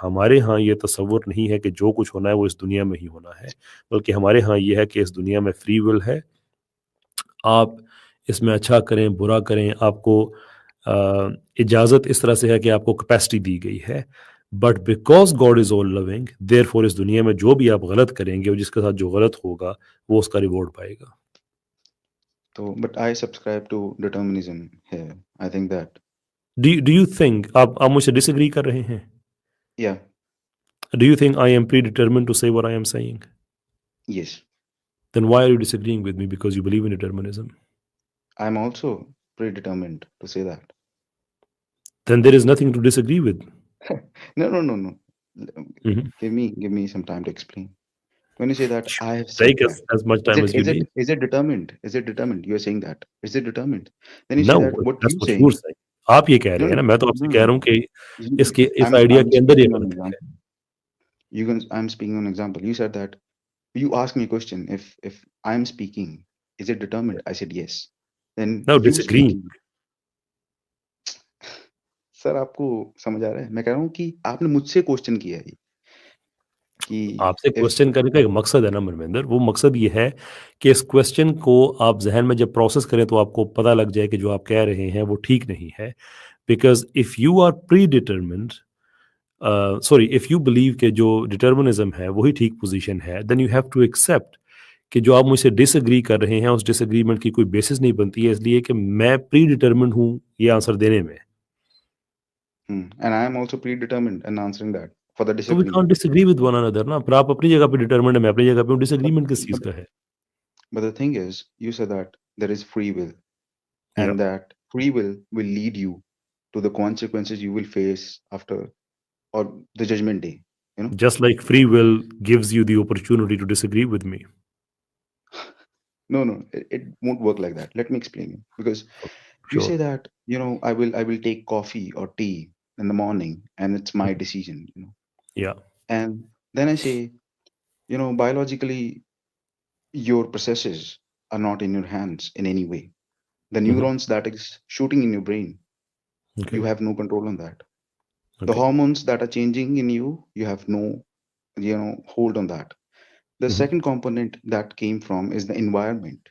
हमारे यहाँ ये तसव्वुर नहीं है कि जो कुछ होना है वो इस दुनिया में ही होना है, बल्कि हमारे यहाँ ये है कि इस दुनिया में फ्री विल है। आप इसमें अच्छा करें, बुरा करें, आपको इजाज़त इस तरह से है कि आपको कैपेसिटी दी गई है। But because God is all loving, therefore इस दुनिया में जो भी आप गलत करेंगे और जिसके साथ जो गलत होगा, वो उसका रिवॉर्ड पाएगा। So, but I subscribe to determinism here. I think that, do you think आप मुझसे डिसएग्री कर रहे हैं? yeah, do you think I am predetermined to say what I am saying? yes, Then why are you disagreeing with me? Because you believe in determinism. I'm also predetermined to say that. Then there is nothing to disagree with. No, no, no, no. Mhm. Give me some time to explain. When you say that, I have said Take that. as much Is time it as you is it need. is it determined? Is it determined? You're saying that. Is it determined? Then you say No, that what that's you what you're saying. saying. आप ये कह No, रहे हैं no, ना, मैं तो no, आपसे no, कह रहा no. हूँ कि इसके इस आइडिया I'm के अंदर ये speaking on गलत है। example. I'm speaking on example. You said that you asked me a question. If I'm speaking, is it determined? I said yes. Then No, you disagreeing. speaking. Sir आपको समझ आ रहा है? मैं कह रहा हूँ कि आपने मुझसे क्वेश्चन किया है कि आपसे इफ क्वेश्चन करने का एक मकसद है ना मनविंदर, वो मकसद ये है कि इस क्वेश्चन को आप ज़हन में जब प्रोसेस करें तो आपको पता लग जाए कि जो आप कह रहे हैं वो ठीक नहीं है। Because if you are predetermined sorry if you believe कि जो डिटर्मिनिज़्म है वही ठीक पोज़ीशन है, then you have to accept कि जो आप मुझसे डिसएग्री कर रहे हैं, उस डिसएग्रीमेंट की कोई बेसिस नहीं बनती है, इसलिए कि मैं प्री डिटरमिन्ड हूँ ये आंसर देने में। and I am also predetermined in answering that for the तो we can't disagreement. Disagree with one another ना, पर आप अपनी जगह पे डिटरमिन्ड है, मैं अपनी जगह पे हूँ, But डिसएग्रीमेंट किस चीज़ but का है? but the thing is, you said that there is free will, या and that free will lead you to the consequences you will face after or the judgment day. You know? Just like free will gives you the opportunity to disagree with me. No, no, it won't work like that. Let me explain you. Because you Sure. say that, I will take coffee or tea in the morning and it's my decision. Yeah. And then I say, biologically, your processes are not in your hands in any way. The Mhm. neurons that is shooting in your brain, you Okay. have no control on that. The Okay. hormones that are changing in you, you have no, hold on that. The Mhm. second component that came from is the environment.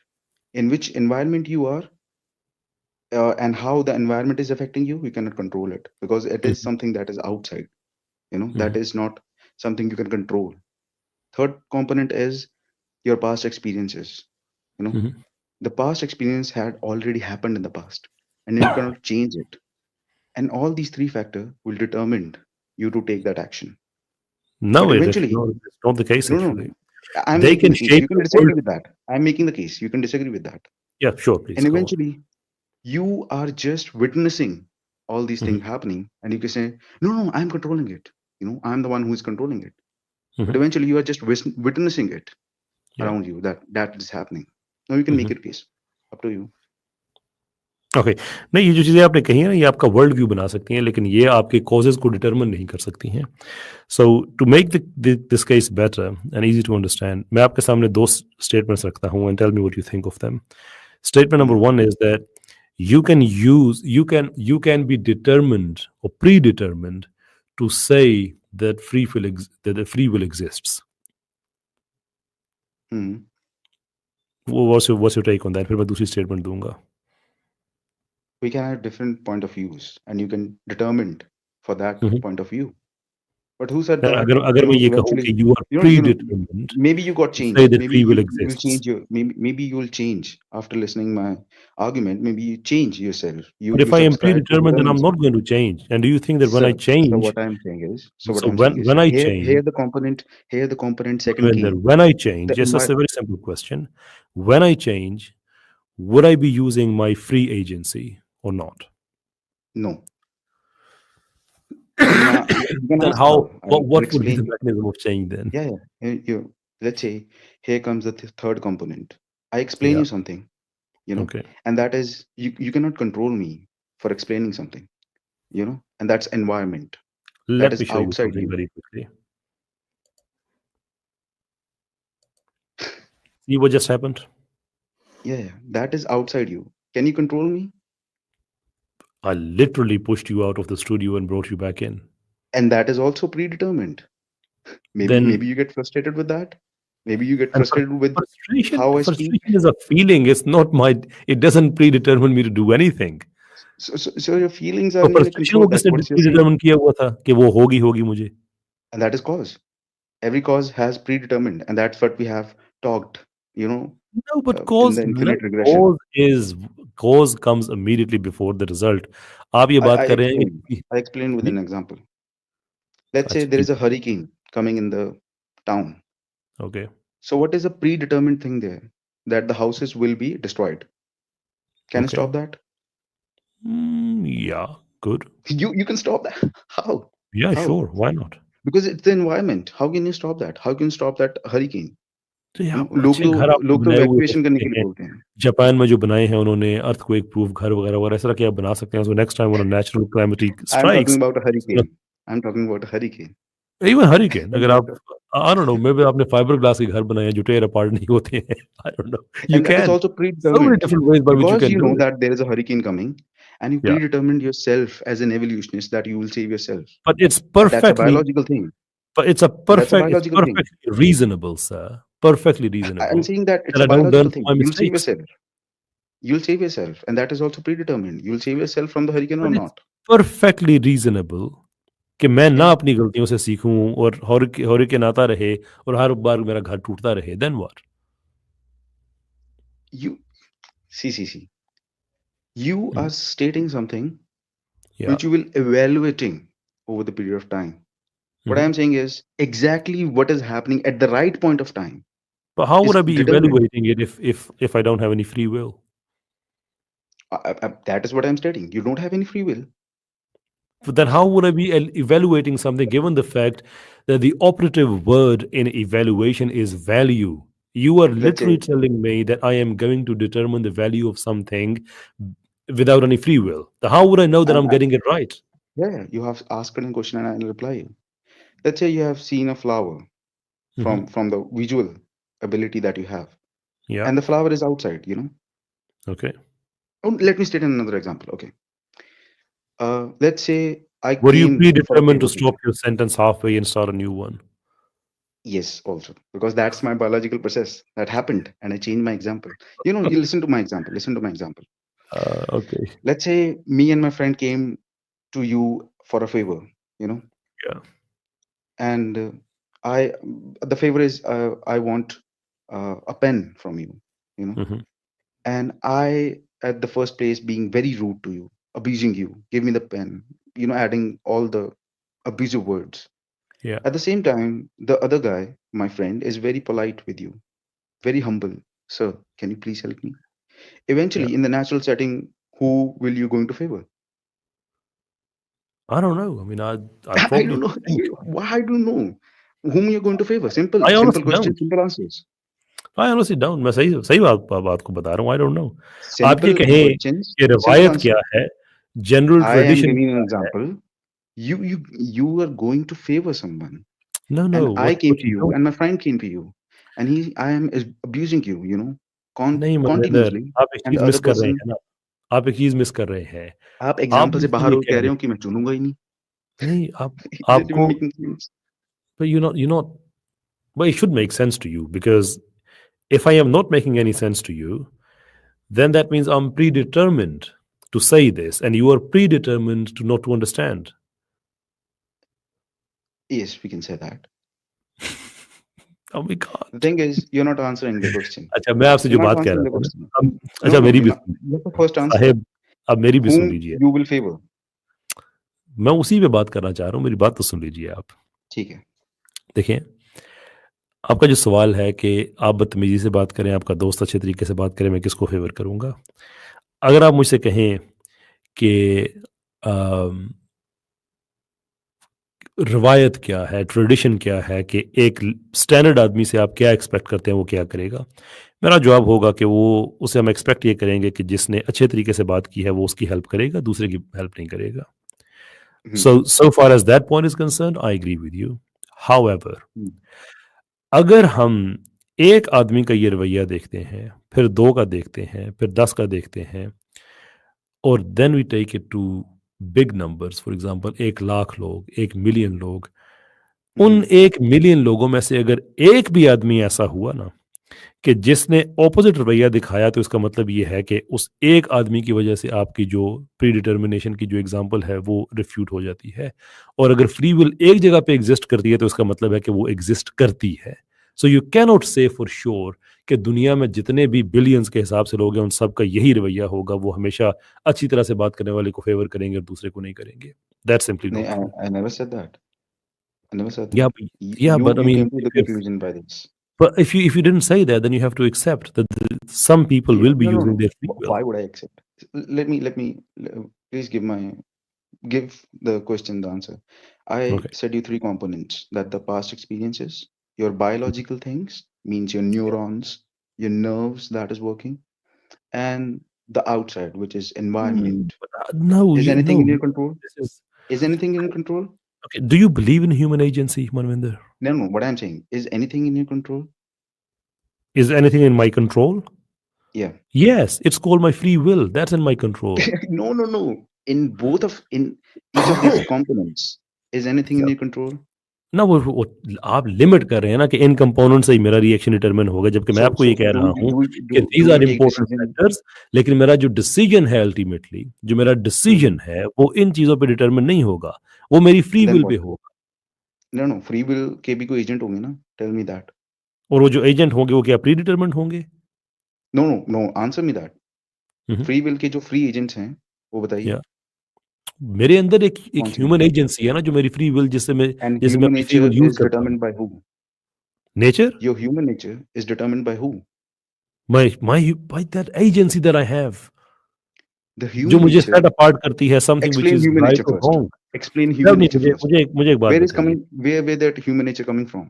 In which environment you are, and how the environment is affecting you, you cannot control it because it is Mhm. something that is outside. That Mhm. is not something you can control. Third component is your past experiences. You know, Mhm. the past experience had already happened in the past, and you cannot change it. And all these three factors will determine you to take that action. But No, eventually, it's not the case no, no, actually. no. I'm They making can the case. shape You can the world. disagree with that. I'm making the case. You can disagree with that. Yeah, sure, please And go on. eventually, you are just witnessing all these Mhm. things happening, and you can say, "No, no, I'm controlling it. I'm the one who is controlling it." But Mhm. eventually, you are just witnessing it Yeah. around you that is happening. Now you can make Mhm. it case. Up to you. Okay. नहीं, ये जो चीज़ें आपने कही हैं ना, ये आपका वर्ल्ड व्यू बना सकती हैं, लेकिन ये आपके कॉजेज़ को डिटरमिन नहीं कर सकती हैं। So to make this case better and easy to understand, मैं आपके सामने 2 स्टेटमेंट्स रखता हूँ and tell me what you think of them. Statement number Hmm. 1 is that you can be determined or predetermined to say that that the free will exists. Hmm. What's your take on that? फिर मैं दूसरी statement दूंगा। We can have different point of views, and you can determine for that point of view. But who said that? अगर अगर मैं ये कहूँ Eventually, कि you are you know. predetermined Maybe you got to say changed. that Maybe free will you will exists, change your. Maybe you will change after listening my argument. Maybe you change yourself. You but if you I am subscribe to predetermined, then I'm determinism. not going to change. And do you think that when Sir, I so change, what I'm saying is, so when I change, here the component second when came. when I change, The just a very simple question: when I change, would I be using my free agency or not? no. Now you can Then ask how. how? I'll What would be explain the you. mechanism of change then? Yeah, yeah. Let's say here comes the third component. I explain Yeah. you something, Okay. and that is you cannot control me for explaining something, and that's environment that Let is me show you outside something you. very quickly. See what just happened? Yeah, yeah, that is outside you. Can you control me? I literally pushed you out of the studio and brought you back in. and that is also predetermined. Maybe Then you get frustrated with that. Maybe you get and frustrated with frustration how I speak. frustration is a feeling. It's not my. It doesn't predetermine me to do anything. So your feelings are तो in your frustration control. को That's किसने what you're saying, प्रीडिटरमाइन किया हुआ था कि वो होगी मुझे? and that is cause. Every cause has predetermined, and that's what we have talked. You know, No, but in cause the मतलब infinite regression. cause comes immediately before the result. आप ये I बात कर रहे हैं explain. कि I explain with ये an example. Let's say अच्छा there जी, is a hurricane coming in the town. Okay, So what is a predetermined thing there? That the houses will be destroyed. Can you okay. stop that? Yeah, good. You can stop that. How? Yeah, How? sure, why not? Because it's the environment. How can you stop that? How can you stop that hurricane? तो You यहाँ know, अच्छे घर आपने लोग तो बनाए हुए हो evacuation करने सकते के लिए हैं। बोलते हैं. जापान में जो बनाए हैं उन्होंने अर्थक्वेक प्रूफ घर वगैरह ऐसा कि आप बना सकते हैं। So next time when a natural calamity I'm talking strikes about a hurricane. I'm talking about a hurricane. Even hurricane And अगर that, आप I don't know may be आपने फाइबर ग्लास के घर बनाए हैं जो टेयर अपार्ट नहीं होते हैं। I don't know you and that is can also so many predetermined different ways by which you because can you do know it. that there is a hurricane coming, and you Yeah, predetermined yourself as an evolutionist that you will save yourself. but it's And that's a perfectly biological thing. but And that's a it's biological thing. perfectly reasonable, sir. Perfectly I'm reasonable saying that it's that a I don't learn biological from thing. my You'll save mistakes. yourself. You'll save yourself. And that is also predetermined. You'll save yourself from the hurricane or But it's not. perfectly reasonable कि मैं ना Okay. अपनी गलतियों से सीखूं और हॉरिकेन आता रहे और हर बार मेरा घर टूटता रहे, then what? You see. You Mhm. are stating something Yeah. which you will evaluating over the period of time. What I Mhm. am saying is exactly what is happening at the right point of time But how would is I be determined. evaluating it if I don't have any free will? That is what I'm stating. You don't have any free will. But then how would I be evaluating something given the fact that the operative word in evaluation is value? You are Let's literally say, telling me that I am going to determine the value of something without any free will. So how would I know that I'm, I'm getting it right? yeah, you have asked a question and I'll reply you. Let's say you have seen a flower Mhm. from the visual ability that you have, Yeah. and the flower is outside. You know. Okay. Oh, let me state another example. Okay. Let's say I Were you came for a predetermined to favor to stop you. your sentence halfway and start a new one? Yes, also because that's my biological process that happened, and I changed my example. You know, you listen to my example. Listen to my example. Okay. Let's say me and my friend came to you for a favor. You know, Yeah. and I the favor is I want a pen from you. You know, Mhm. and I at the first place being very rude to you, abusing you, give me the pen. You know, adding all the abusive words. Yeah. At the same time, the other guy, my friend, is very polite with you, very humble. Sir, can you please help me? Yeah. Eventually, in the natural setting, who will you going to favor? I don't know. I mean, I I probably don't know. think. Why I don't know whom you're going to favor. I Simple honestly question, don't. simple answers. I honestly don't. मैं सही सही बात को बता रहा हूँ। I don't know. आप ये Simple कहें questions, कि simple रिवायत answer. क्या है, general I am tradition giving an क्या है? example. You are going to favor someone, No, and no. I came What to you you, don't. and my friend came to you, and I am abusing you. You know, नहीं Manvinder, continuously, आप एक and cheese the miss other कर रहे person. हैं ना। आप एक चीज़ miss कर रहे हैं। आप आप एग्जाम्पल से बिल्कुल बाहर ये हो कह कह रहे रहे हो कि मैं चुनूंगा ही नहीं. नहीं आप Is it even आपको making sense? but you're not well, it should make sense to you because if I am not making any sense to you, then that means I'm predetermined to say this, and you are predetermined to not to understand. Yes, we can say that. Oh my The God. thing is, you're not answering the question. अच्छा मैं आपसे जो You're not बात कह answering रहा the था ना question. अब No, अच्छा no, मेरी you're भी not. Soon Let the first answer. साहेब अब मेरी भी सुन Whom लीजिए you will favor. मैं उसी पे बात करना चाह रहा हूँ मेरी बात तो सुन लीजिए आप ठीक है. देखिए आपका जो सवाल है कि आप बदतमीजी से बात करें आपका दोस्त अच्छे तरीके से बात करें मैं किसको फेवर करूँगा अगर आप मुझसे कहें कि अम, रवायत क्या है ट्रेडिशन क्या है कि एक स्टैंडर्ड आदमी से आप क्या एक्सपेक्ट करते हैं वो क्या करेगा मेरा जवाब होगा कि वो उसे हम एक्सपेक्ट ये करेंगे कि जिसने अच्छे तरीके से बात की है वो उसकी हेल्प करेगा दूसरे की हेल्प नहीं करेगा हम्म, so far as that point is concerned I agree with you however हम्म, अगर हम एक आदमी का ये रवैया देखते हैं फिर 2 का देखते हैं फिर 10 का देखते हैं और then we take it to big numbers, for example 1 lakh लोग, 1 मिलियन लोग, उन Mhm. 1 मिलियन लोगों में से अगर एक भी आदमी ऐसा हुआ ना कि जिसने ऑपोजिट रवैया दिखाया, तो इसका मतलब ये है कि उस एक आदमी की वजह से आपकी जो प्री डिटर्मिनेशन की जो एग्जांपल है वो रिफ्यूट हो जाती है। और अगर फ्री विल एक जगह पे एग्जिस्ट करती है तो इसका मतलब है कि वो एग्जिस्ट करती है। सो यू कैन नॉट से फॉर श्योर कि दुनिया में जितने भी बिलियंस के हिसाब से लोग हैं उन सब का यही रवैया होगा, वो हमेशा अच्छी तरह से बात करने वाले को फेवर करेंगे और दूसरे को नहीं करेंगे। That's simply No, not true. I never said that. I never said या that. या You but I you mean came to the if conclusion by this. but if you didn't say that, then you have to accept that some people Yeah, will be no, no, using no. their free will. Why would I accept? Please give the question the answer. I Okay. said you three components that the past experiences, your Mhm. biological things, means your Yeah. neurons, your nerves that is working, and the outside, which is environment. But, no, Is you anything no. in your control? This is Is anything in your control? okay. Do you believe in human agency, Manvinder? No, no. What I'm saying is anything in your control? Is anything in my control? Yeah. Yes, it's called my free will. That's in my control. No, no, no. In each of these components, is anything in Yeah. your control? ना वो आप limit कर रहे हैं ना कि इन component से ही मेरा रिएक्शन डिटरमिन होगा, जबकि मैं So आपको ये कह do रहा you हूँ do कि do these do are you take important decision? Factors, लेकिन मेरा जो डिसीजन है अल्टीमेटली, जो मेरा Mhm. डिसीजन है वो इन चीज़ों पे डिटरमिन नहीं होगा, वो मेरी फ्री Then विल what? पे होगा। No, no. Free will के भी कोई एजेंट होंगे ना? Tell me that. और वो जो एजेंट होंगे वो क्या प्री डिटरमिन्ड होंगे? No, no, no. Answer me that. Hmm, free will के जो फ्री एजेंट्स हैं, वो बताइए या मेरे अंदर एक एक कौन से हैं? ह्यूमन एजेंसी है ना, जो मेरी फ्री विल And जिससे मैं human अपनी free nature will use is करता हूँ। determined by who? Nature, Your human nature is determined by who? My by that agency that I have, The जो human मुझे nature. सेट अपार्ट करती है something which Explain is human nature right और first. Wrong. Explain tell human me, nature first. मुझे एक बात Where is बताइए। coming? Where that human nature coming from?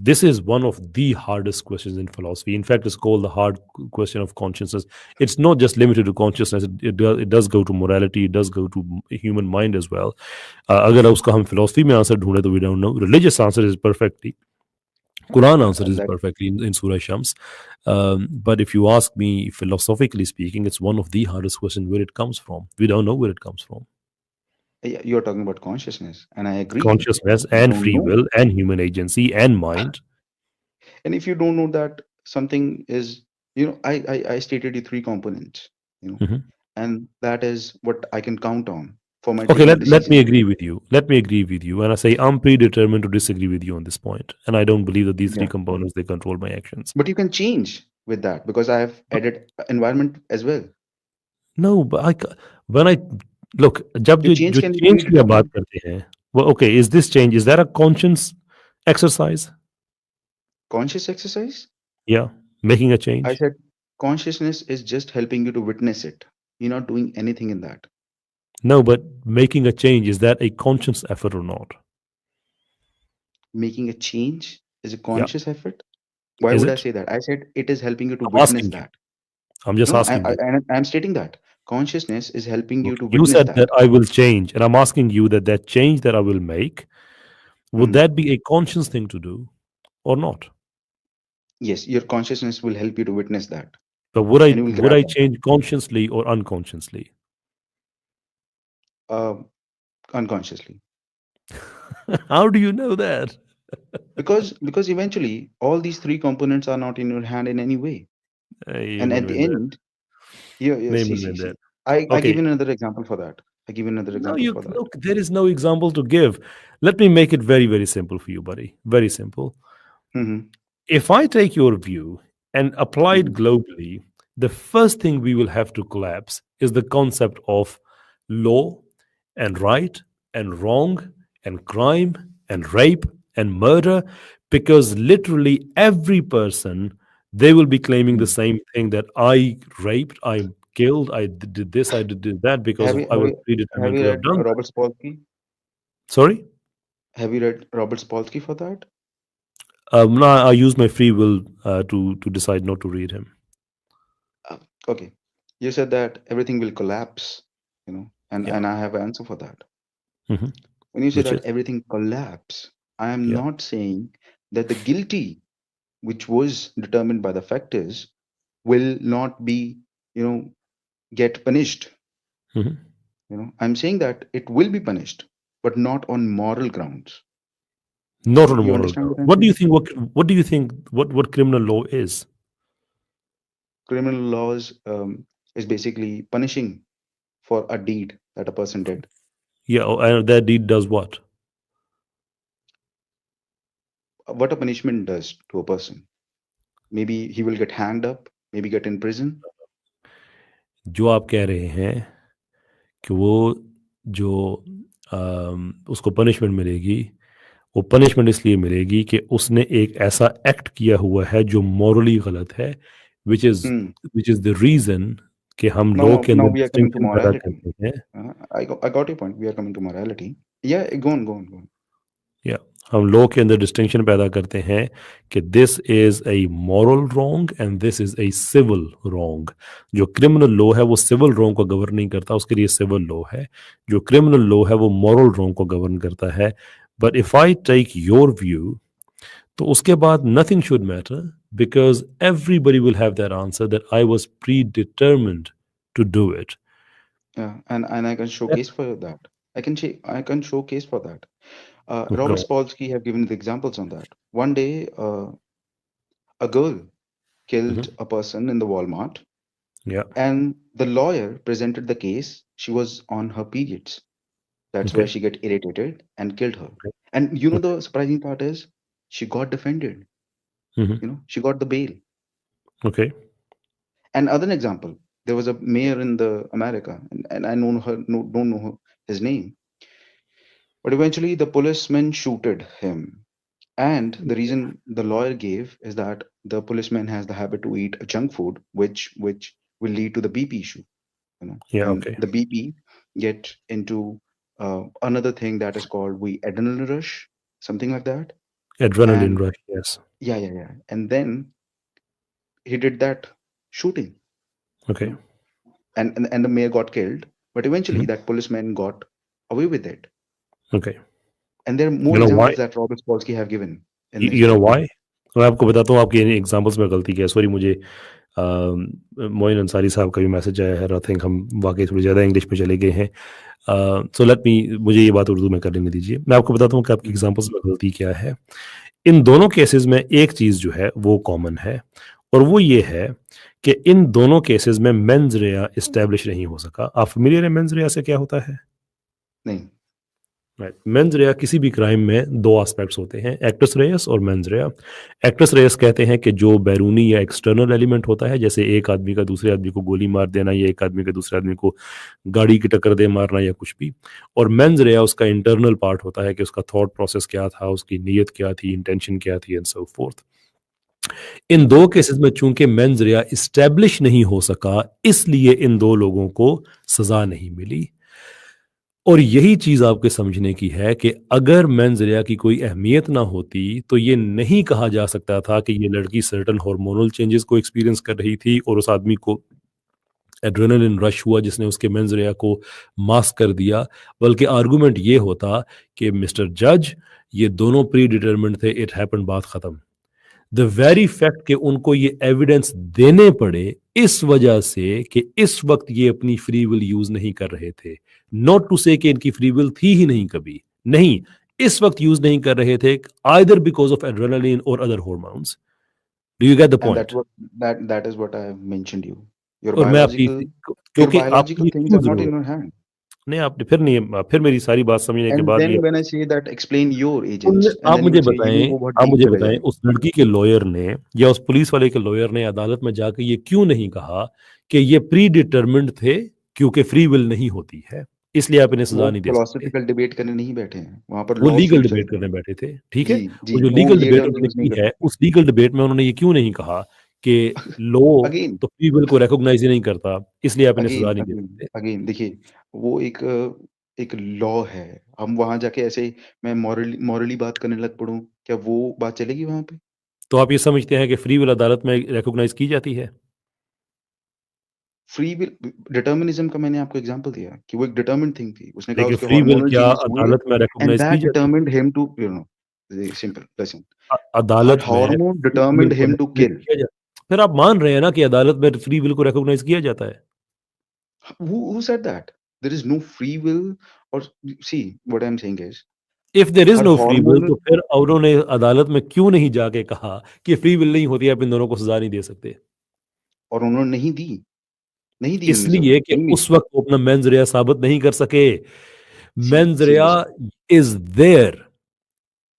This is one of the hardest questions in philosophy. In fact, it's called the hard question of consciousness. It's not just limited to consciousness. It does go to morality. It does go to human mind as well. अगर उसका हम philosophy में answer ढूंढे तो we don't know. Religious answer is perfectly. Quran answer is That perfectly in Surah Shams. But if you ask me, philosophically speaking, it's one of the hardest questions where it comes from. We don't know where it comes from. yeah, you're talking about consciousness, and I agree. Consciousness You and don't free know. will and human agency and mind. And if you don't know that something is, I stated you three components, you know, Mhm. and that is what I can count on for my Okay, taking a let me decision. agree with you. Let me agree with you. And I say I'm predetermined to disagree with you on this point. And I don't believe that these three Yeah. components they control my actions. But you can change with that because I have But added environment as well. no, but when I look, जब Your change जो can be change की आप बात predetermined. करते हैं, well, okay, is this change, is that a conscious exercise? Conscious exercise, Yeah, making a I change. said consciousness is just helping you to witness it. You're not doing anything in that. No, but making a change, is that a conscious effort or not? Making a change is a Yeah, conscious effort. Why is would I it? say that? I said it is helping you to I'm witness asking you. that. I'm just No, asking you. I'm stating that consciousness is helping you Okay. to You witness said that that. I will change, and I'm asking you that that change that I will make, would Mhm. that be a conscious thing to do or not? Yes, your consciousness will help you to witness that, But and you will would grab I that. change consciously or unconsciously? Uh, Unconsciously, How do you know that? because eventually all these three components are not in your hand in any way. Hey, And at the Manvinder. end, yeah, yeah. Hey, See. Manvinder. I give Okay. you another example for that. I give you another No, example you for that. look, there is no example to give. Let me make it very, very simple for you, buddy. Very simple. Hmm. If I take your view and apply it Hmm. globally, the first thing we will have to collapse is the concept of law and right and wrong and crime and rape and murder, because literally every person, they will be claiming the same thing, that I raped, I killed, I did this, I did that because Have of you I have was you have predetermined you to have read done that. Robert Sapolsky? Sorry. Have you read Robert Sapolsky for that? No, I use my free will to decide not to read him. Uh, okay, you said that everything will collapse, and Yeah. and I have an answer for that. Hmm. When you say Which that is, everything collapse, I am yeah. not saying that the guilty, which was determined by the factors, will not be, get punished. Mhm. I'm saying that it will be punished, but not on moral grounds. Not on a You moral understand ground. what I'm What do you saying? think? What do you think? What criminal law is? Criminal laws is basically punishing for a deed that a person did. Yeah, and that deed does what? What a punishment does to a person. Maybe he will get hanged up, maybe get in prison. जो आप कह रहे हैं कि वो जो उसको punishment मिलेगी, वो पनिशमेंट इसलिए मिलेगी कि उसने एक ऐसा एक्ट किया हुआ है जो मॉरली गलत है, which is Hmm. Which is the reason कि हम Now, लॉ now, के now अंदर we are coming to distinction पैदा morality. करते हैं। I got your point. We are coming to morality. Yeah, go on, go on, go on. या हम law के अंदर डिस्टिंक्शन पैदा करते हैं कि this is a moral wrong and this is a civil wrong. जो क्रिमिनल लॉ है वो सिविल रॉन्ग को गवर्न नहीं करता, उसके लिए सिविल लॉ है। जो क्रिमिनल लॉ है वो मॉरल रॉन्ग को गवर्न करता है। But if I take your view, तो उसके बाद nothing should matter, because everybody will have that answer that I was predetermined to do it. Yeah, and I can showcase for that. I can showcase for that. Robert go Spolsky have given the examples on that. One day, a girl killed a person in the Walmart, या and the lawyer presented the case. She was on her periods. That's okay why she get irritated and killed her. And the surprising part is she got defended. She got the bail. Okay And other example, there was a mayor in the America, and I don't know his name, but eventually the policeman shooted him. And the reason the lawyer gave is that the policeman has the habit to eat junk food, which will lead to the BP issue. या And okay the BP get into another thing that is called we adrenaline rush, something like that. Adrenaline And rush, yes, yeah, yeah, yeah. And then he did that shooting, you okay, know, and the mayor got killed. But eventually, that policeman got away with it. Okay. And there are more you know why? examples that Robert Spolsky have given in his you know book. Why? मैं आपको बताता हूँ आपके इन examples में गलती क्या है। Sorry, मुझे मोइन अंसारी साहब का भी मैसेज आया है। आई थिंक हम वाक़ई थोड़ी ज़्यादा इंग्लिश में चले गए हैं। सो लेट मी, मुझे ये बात उर्दू में कर लेने दीजिए। मैं आपको बताता हूँ कि आपकी Mhm. एग्ज़ाम्पल्स में गलती क्या है। इन दोनों केसेज़ में एक चीज़ जो है वो कॉमन है, और वो ये है कि इन दोनों केसेज़ में मेंस रिया एस्टैब्लिश नहीं हो सका। आप फ़ैमिलियर हैं मेंस रिया से क्या होता है? नहीं, राइट, मेंस रेया किसी भी क्राइम में दो एस्पेक्ट्स होते हैं, एक्टस रेयस और मेंस रेया। एक्टस रेयस कहते हैं कि जो बैरूनी या एक्सटर्नल एलिमेंट होता है, जैसे एक आदमी का दूसरे आदमी को गोली मार देना या एक आदमी का दूसरे आदमी को गाड़ी की टक्कर दे मारना या कुछ भी। और मेंस रेया उसका इंटरनल पार्ट होता है कि उसका थॉट प्रोसेस क्या था, उसकी नीयत क्या थी, इंटेंशन क्या थी एंड सो फोर्थ। इन दो केसेस में चूंकि मेंस रिया इस्टेब्लिश नहीं हो सका, इसलिए इन दो लोगों को सजा नहीं मिली। और यही चीज आपके समझने की है कि अगर मेंस रिया की कोई अहमियत ना होती, तो ये नहीं कहा जा सकता था कि ये लड़की सर्टेन हार्मोनल चेंजेस को एक्सपीरियंस कर रही थी और उस आदमी को एड्रेनलिन रश हुआ जिसने उसके मेंस रिया को मास्क कर दिया। बल्कि आर्गुमेंट ये होता कि मिस्टर जज, ये दोनों प्री डिटरमिन्ड थे, इट हैपेंड, बात खत्म। द वेरी फैक्ट कि उनको ये एविडेंस देने पड़े इस वजह से कि इस वक्त ये अपनी फ्री विल यूज नहीं कर रहे थे। नॉट टू से कि इनकी फ्री विल थी ही नहीं कभी, नहीं, इस वक्त यूज नहीं कर रहे थे, आइदर बिकॉज ऑफ एड्रेनालिन और other hormones. Do you get the and point? that is what I have mentioned you. Your और मैं आपकी, biological your क्योंकि आपको biological ये things क्यों are not in जरूरत, your hand. नहीं आपने फिर नहीं, फिर मेरी सारी बात समझने के And बाद भी then when I say that explain your उन, agents, and आप then you मुझे will say you बताएं, वो बहुत आप deep मुझे चले बताएं जाएंगे. उस लड़की के लॉयर ने या उस पुलिस वाले के लॉयर ने अदालत में जाकर ये क्यों नहीं कहा कि ये प्री डिटरमिन्ड थे, क्योंकि फ्री विल नहीं होती है, इसलिए आप इन्हें वो सजा नहीं दे सकते। philosophical debate करने नहीं बैठे हैं, वहां पर वो laws लीगल थोड़ी चल डिबेट रही करने है. बैठे थे, ठीक है। जी जी, वो जो वो लीगल ये डिबेट टर्म उन्होंने यूज नहीं की कर है, सकते. उस लीगल डिबेट में उन्होंने ये क्यों नहीं कहा कि लॉ अगेन तो फ्री विल को रिकॉग्नाइज ही नहीं करता, इसलिए आप इन्हें अगेन सजा नहीं दे अगेन सकते। अगेन देखिए, वो एक लॉ है. हम वहां जाके ऐसे मैं मॉरली बात करने लग पड़ूं, क्या वो बात चलेगी वहां पे? तो आप ये समझते हैं कि फ्री विल अदालत में रिकॉग्नाइज की जाती है? फ्री विल डिटर्मिनिज्म का मैंने आपको एग्जांपल दिया कि वो एक डिटरमिन्ड थिंग थी. उसने कहा लेकिन उसके फ्री विल हार्मोनल क्या चेंजेस हुए, अदालत में एंड रिकॉग्नाइज की दैट जाती है? Determined him to simple listen, अदालत हर में हार्मोन फ्री विल डिटरमिन्ड को हिम टू रिकॉग्नाइज किल. किया जाता, फिर आप मान रहे हैं ना कि अदालत में फ्री विल को रिकॉग्नाइज किया जाता है? Who said that? there is no free will, or see what I'm saying is, if there is her no free will, तो hormonal, फिर उन्होंने अदालत में क्यों नहीं जाके कहा कि फ्री विल नहीं होती, आप इन दोनों को सजा नहीं दे सकते? और उन्होंने नहीं दी उन्हें सजा, इसलिए कि नहीं मिली। उस वक्त वो अपना मेंस रिया साबित नहीं कर सके। मेंस see रिया listen, is there,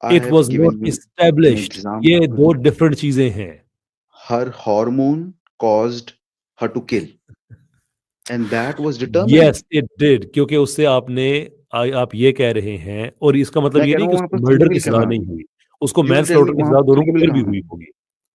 I it have was given not you an established. ये दो example. डिफरेंट चीजें हैं। Her hormone caused her to kill, and that was yes determined. It did, क्योंकि उससे आप ये कह रहे हैं, और इसका मतलब मैं ये कह नहीं रहा कि हूँ वहां उसको पर फ्री मर्डर की विल सजा कहाँ नहीं है? हुई, उसको यू टेल मी मैनस्लॉटर की वहां सजा पर दोनों फ्री को विल फिर भी कहाँ हुई है? होगी।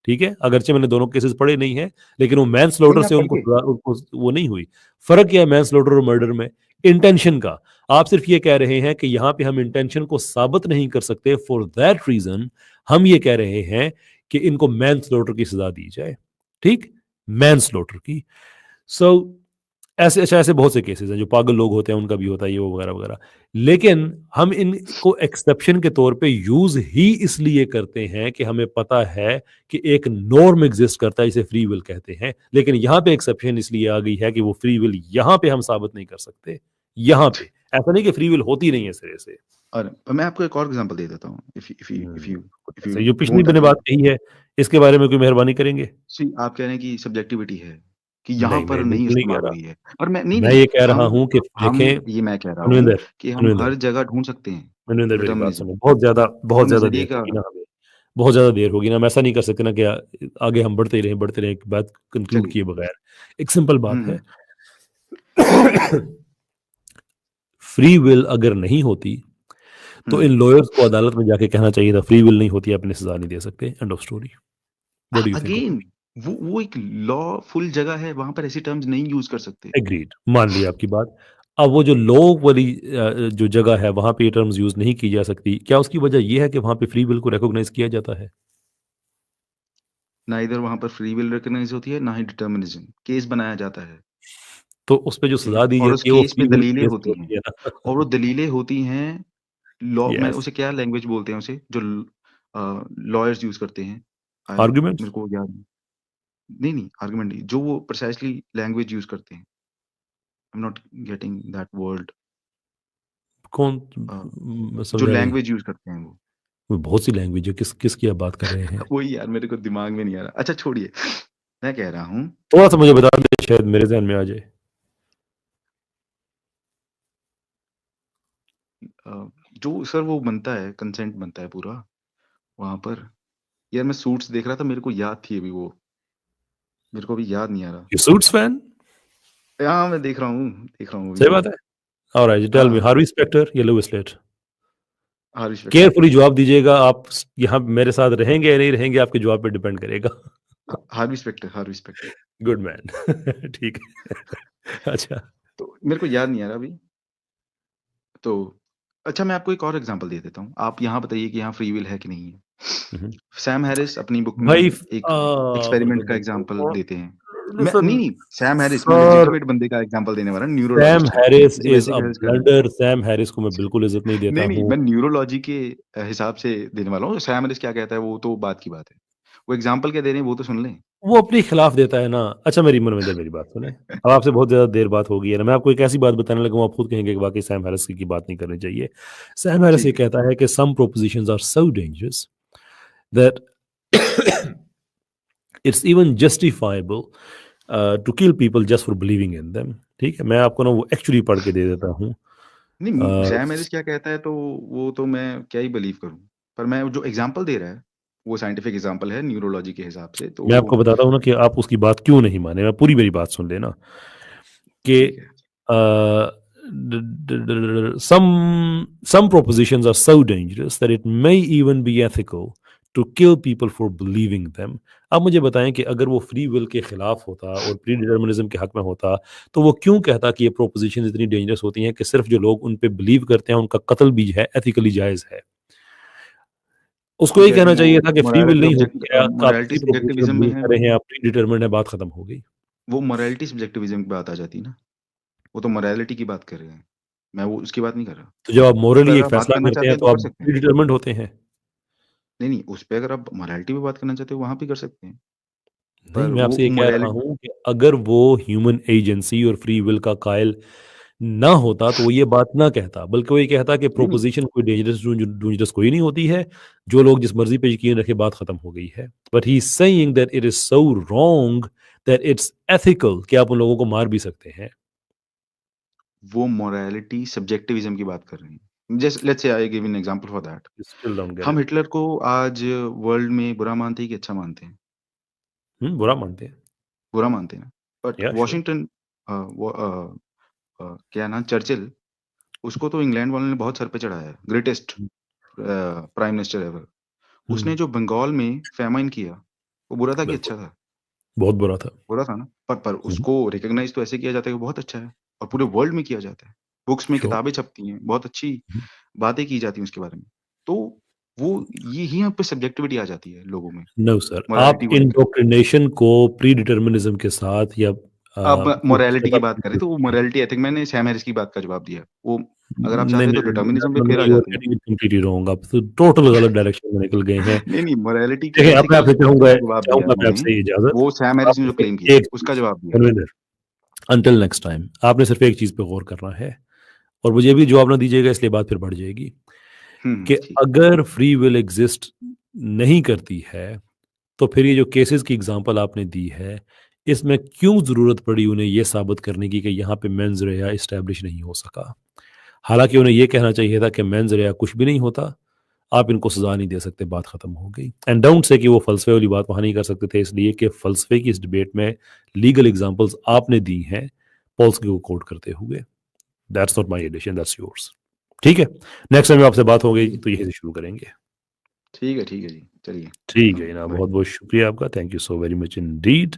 ठीक है, अगरचे मैंने दोनों केसेस पढ़े नहीं है, लेकिन वो कोई मैनस्लॉटर नहीं, से आप पढ़ उनको के। उनको वो नहीं हुई। फर्क क्या है मैनस्लॉटर और मर्डर में? इंटेंशन का। आप सिर्फ ये कह रहे हैं कि यहाँ पे हम इंटेंशन को साबित नहीं कर सकते, फॉर दैट रीजन हम ये कह रहे हैं कि इनको मैनस्लॉटर की सजा दी जाए। ठीक, मैनस्लॉटर की। सो ऐसे बहुत से केसेस हैं, जो पागल लोग होते हैं उनका भी होता है ये वो वगैरह वगैरह। लेकिन हम इनको एक्सेप्शन के तौर पे यूज ही इसलिए करते हैं कि हमें पता है कि एक नॉर्म एग्जिस्ट करता है, इसे फ्री विल कहते हैं। लेकिन यहाँ पे एक्सेप्शन इसलिए आ गई है कि वो फ्री विल यहाँ पे हम साबित नहीं कर सकते। यहाँ पे ऐसा नहीं कि फ्री विल होती नहीं है सिरे से। और मैं आपको एक और एग्जांपल दे देता हूँ, इफ ऐसा यू जो पिछली वोंट मैंने एग्री। बात कही है, इसके बारे में कोई मेहरबानी करेंगे? सी आप कह रहे हैं कि सब्जेक्टिविटी है, कि यहाँ नहीं, पर मैं नहीं बिल्कुल नहीं कह इस्तेमाल रहा। हुई है, और मैं नहीं मैं नहीं ये कह रहा हम हूँ कि हम देखें, ये मैं कह रहा हूँ मनविंदर, कि हम मनविंदर, हर जगह ढूंढ सकते हैं मनविंदर मेरी बात डिटर्मिनिज्म, सुनो। और बहुत ज़्यादा नजरिए देर का। होगी ना हमें, बहुत ज़्यादा देर होगी ना, हम ऐसा नहीं कर सकते ना कि आगे हम बढ़ते रहें, बात कंक्लूड चलिए। किए बगैर। एक सिंपल बात है, हम्म। फ्री विल अगर नहीं होती, तो इन हम्म। लॉयर्स को अदालत में जाके कहना चाहिए था फ्री विल नहीं होती, अपनी सजा नहीं दे सकते, end of story. What do you think again, about? वो एक लॉ फुल जगह है, वहां पर ऐसी टर्म्स नहीं यूज कर सकते। एग्रीड, मान लिया आपकी बात। अब वो जो लॉ वाली जो जगह है वहां पे ये टर्म्स यूज नहीं की जा सकती, क्या उसकी वजह यह है कि वहां पे फ्री विल को रिकॉग्नाइज किया जाता है? ना इधर वहां पर फ्री विल रिकॉग्नाइज होती है, ना ही डिटर्मिनिज्म। केस बनाया जाता है, तो उस पे जो ठीक है, सजा दी और उस जाती है वो केस फ्री में विल दलीलें बेस्ड होती हैं, होती है ना। और वो दलीलें होती हैं लॉ में। यस, उसे क्या लैंग्वेज बोलते हैं उसे, जो लॉयर्स यूज करते हैं? आर्गुमेंट्स। मेरे को याद नहीं आर्गुमेंट नहीं, जो वो प्रिसाइजली लैंग्वेज यूज करते हैं। I am not getting that word. कौन? जो समझा नहीं। लैंग्वेज यूज करते हैं वो। वो बहुत सी लैंग्वेज है, किसकी आप बात कर रहे हैं? वही यार, मेरे को दिमाग में नहीं आ रहा। अच्छा छोड़िए, मैं कह रहा हूँ थोड़ा सा मुझे बता दें, शायद मेरे ध्यान में आ जाए। जो सर वो बनता है, कंसेंट बनता है पूरा वहां पर। यार मैं सूट्स देख रहा था, मेरे को याद थी अभी वो, मेरे को अभी याद नहीं आ रहा। You suits fan? हाँ मैं देख रहा हूँ अभी सही मैं। बात है। ऑलराइट, टेल मी, हाँ, हार्वी स्पेक्टर या लुइस लेट? हाँ रिस्पेक्टर। केयरफुली जवाब दीजिएगा, आप यहाँ मेरे साथ रहेंगे या नहीं रहेंगे आपके जवाब पे डिपेंड करेगा। Harvey Specter, Harvey Specter. Good man. ठीक है। अच्छा। तो मेरे को याद नहीं आ रहा अभी। तो अच्छा, मैं आपको एक और एग्जांपल दे देता हूँ, आप यहाँ बताइए कि यहाँ फ्री विल है कि नहीं है। हम्म। सैम हैरिस अपनी बुक में भाई एक एक्सपेरिमेंट का एग्जांपल देते हैं। मैं लिसन नहीं, सैम हैरिस, मैं सर, लेजिटिमेट बंदे का एग्जांपल देने वाला, सैम न्यूरोलॉजिस्ट है। हैरिस मुझे इज वैसे अ क्रिटिसाइज कर रहे हैं। ब्लंडर। सैम हैरिस को मैं बिल्कुल इज्जत नहीं देता नहीं हूँ। मैं न्यूरोलॉजी के हिसाब से देने वाला हूँ। सैम हैरिस क्या कहता है वो तो बात की बात है, वो एग्जाम्पल क्या दे रहे हैं वो तो सुन लें। वो अपने खिलाफ देता है ना। अच्छा, मेरी मनविंदर मेरी बात सुने, अब आपसे बहुत ज्यादा देर बात हो गई है ना, मैं आपको एक ऐसी बात बताने लगा हूँ, आप खुद कहेंगे कि वाकई सैम हैरिस की बात नहीं करनी चाहिए। सैम हैरिस ये ठीक है। कहता है कि some propositions are so dangerous that it's even justifiable to kill people just for believing in them. ठीक है, मैं आपको ना वो एक्चुअली पढ़ के दे देता हूँ। नहीं सैम हैरिस क्या कहता है तो वो तो मैं क्या ही बिलीव करूं, पर मैं जो एग्जांपल दे रहा है वो साइंटिफिक एग्जांपल है न्यूरोलॉजी के हिसाब से, तो मैं आपको बताता हूँ ना कि आप उसकी बात क्यों नहीं माने, मैं पूरी मेरी बात सुन लेना कि ठीक है। some propositions are so dangerous that it may even be ethical to kill people for believing them. अब मुझे बताएं कि अगर वो फ्री विल के खिलाफ होता और प्री डिटर्मिनिज्म के हक में होता, तो वो क्यों कहता कि ये प्रोपोजिशन इतनी डेंजरस होती हैं कि सिर्फ जो लोग उन पे बिलीव करते हैं उनका कत्ल भी है एथिकली जायज है? उसको तो यही जैसे कहना वो चाहिए था कि फ्री विल मोरालिटी नहीं होती ऑब्जेक्ट है, आप मोरालिटी किसी प्रोपोजिशन में सब्जेक्टिविज्म में बिलीव है, कर रहे हैं, आप प्री डिटर्मिन्ड है, बात खत्म हो गई। वो मोरालिटी सब्जेक्टिविज्म की बात आ जाती है ना, वो तो मोरालिटी की बात कर रहे हैं, मैं वो उसकी बात नहीं कर रहा। तो जब आप उस पर मोरली अगर एक आप बात फैसला करना करते चाहते हैं हैं तो तो कर आप सकते प्री हैं। डिटर्मिन्ड होते हैं। नहीं उस पर अगर आप मोरालिटी पे बात करना चाहते हो वहां भी कर सकते हैं, नहीं, पर मैं वो आपसे ये कह रहा मोरालिटी। हूँ कि अगर वो ह्यूमन एजेंसी और फ्री विल का कायल ना होता तो वो ये बात ना कहता, बल्कि वो ये कहता कि नहीं, नहीं, प्रोपोज़िशन कोई डेंजरस कोई नहीं होती है, जो लोग जिस मर्ज़ी पे यकीन रखें, बात ख़त्म हो गई है। But he is saying that it is so wrong that it's ethical कि आप उन लोगों को मार भी सकते हैं। वो मोरालिटी सब्जेक्टिविज़्म की बात कर रहे हैं। Just let's say I give an example for that. Still don't get हम इट। हिटलर को आज वर्ल्ड में बुरा मानते हैं कि अच्छा मानते हैं? बुरा मानते हैं। बुरा मानते हैं। बट या श्योर। वॉशिंगटन क्या नाम चर्चिल, उसको तो इंग्लैंड वालों ने बहुत सर पे चढ़ाया है, ग्रेटेस्ट हुँ, प्राइम मिनिस्टर एवर। उसने हुँ, जो बंगाल में फ़ेमाइन किया, वो बुरा था कि बिल्कुल, अच्छा था? बहुत बुरा था। बुरा था ना? पर हुँ, उसको रिकॉग्नाइज़ तो ऐसे किया जाता है कि बहुत अच्छा है और पूरे वर्ल्ड में किया जाता है। बुक्स में श्योर। किताबें छपती हैं, बहुत अच्छी हुँ, बातें की जाती हैं उसके बारे में। तो वो ये यहाँ पे सब्जेक्टिविटी आ जाती है लोगों में, नो सर, आप मोरालिटी को लेकर। इंडोक्ट्रिनेशन को प्रीडिटर्मिनिज़्म के साथ या अब उसके मोरालिटी की साथ बात करें confuse तो वो करें। मोरालिटी एथिक मैंने सैम हैरिस की बात का जवाब दिया। वो अगर आप नहीं, चाहते नहीं, तो डिटर्मिनिज़्म पे नहीं, फिर आ यू आर जाते हैं। Getting it completely wrong. आप तो टोटल गलत डायरेक्शन में निकल गए हैं। नहीं, नहीं, मोरालिटी की देखिए, अब मैं एथिकल आपसे चाहूँगा जवाब दिया चाहूँगा मैं मैंने, आपसे इजाज़त। वो सैम हैरिस ने आपने जो क्लेम सिर्फ़ किया, एक उसका चीज़ जवाब दिया। धर्मेंद्र, अंटिल नेक्स्ट टाइम आपने सिर्फ़ एक चीज़ पे गौर करना है और मुझे भी जवाब ना दीजिएगा, इसलिए बात फिर बढ़ जाएगी कि ठीक है। अगर फ्री विल एग्ज़िस्ट नहीं करती है, तो फिर ये जो केसेज़ की एग्ज़ाम्पल आपने दी है, इसमें क्यों ज़रूरत पड़ी उन्हें ये साबित करने की कि यहाँ पे मेंस रिया एस्टेब्लिश नहीं हो सका? हालाँकि उन्हें ये कहना चाहिए था कि मेंस रिया कुछ भी नहीं होता, आप इनको सज़ा नहीं दे सकते, बात ख़त्म हो गई। एंड डोंट से कि वो फ़लसफ़े वाली बात वहाँ नहीं कर सकते थे, इसलिए कि फ़लसफ़े की इस डिबेट में लीगल एग्ज़ाम्पल्स आपने दी हैं, पॉल्स को कोट करते हुए। That's not my addition, that's yours. ठीक है? नेक्स्ट टाइम आपसे बात हो गई तो यहीं से शुरू करेंगे। ठीक है जी। चलिए, ठीक है जनाब, बाय। बहुत-बहुत शुक्रिया आपका। Thank you so very much Indeed.